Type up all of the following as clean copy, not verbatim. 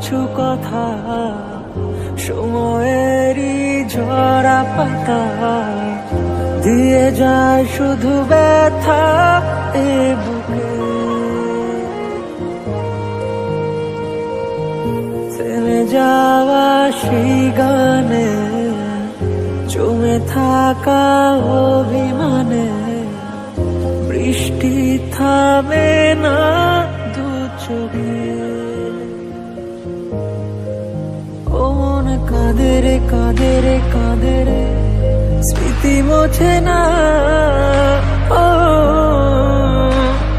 কিছু কথা সময়েরই ঝরা পাতা দিয়ে যায় শুধু ব্যথা এ বুকে। থেমে যাওয়া সেই গানে জমে থাকা অভিমানে বৃষ্টি থামে না দু চোখে। ও মন কাঁদে রে কাঁদে রে কাঁদে রে স্মৃতি মোছে না। ও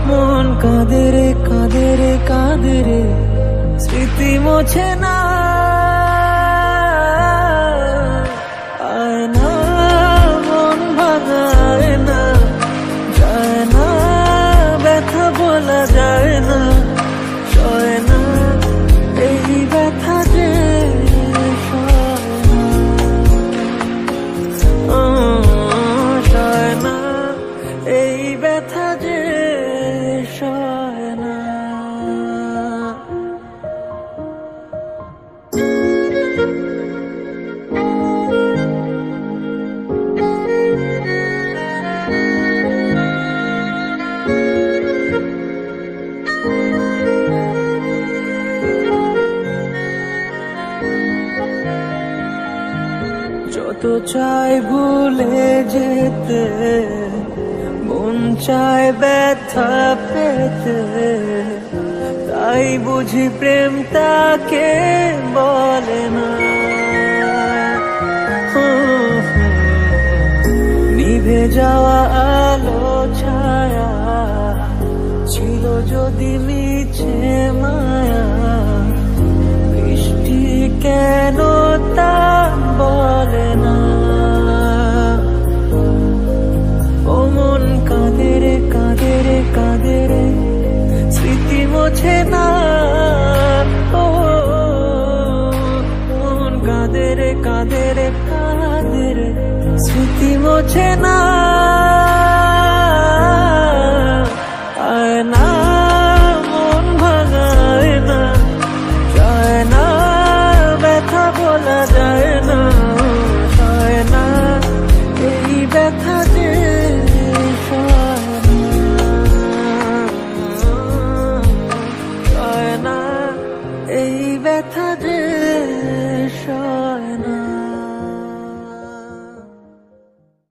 মন কাঁদে রে কাঁদে রে কাঁদে রে স্মৃতি মোছে না। আয় না মন ভাঙায় না, যায় না ব্যথা বলা যায় না, সয় না এই ব্যথা যে সয় না এই ব্যথা যে সয় না। যত চাই ভুলে যেতে মন চায় ব্যথা পেতে, তাই বুঝি প্রেম তাকে বলে না। নিভে যাওয়া আলো ছায়া ছিল যদি মিছে মায়া, বৃষ্টি কেন তা বলে না। ও মন কাঁদে রে কাঁদে রে কাঁদে রে স্মৃতি মোছে না। ও মন কাঁদে রে কাঁদে রে কাঁদে রে স্মৃতি মোছে না।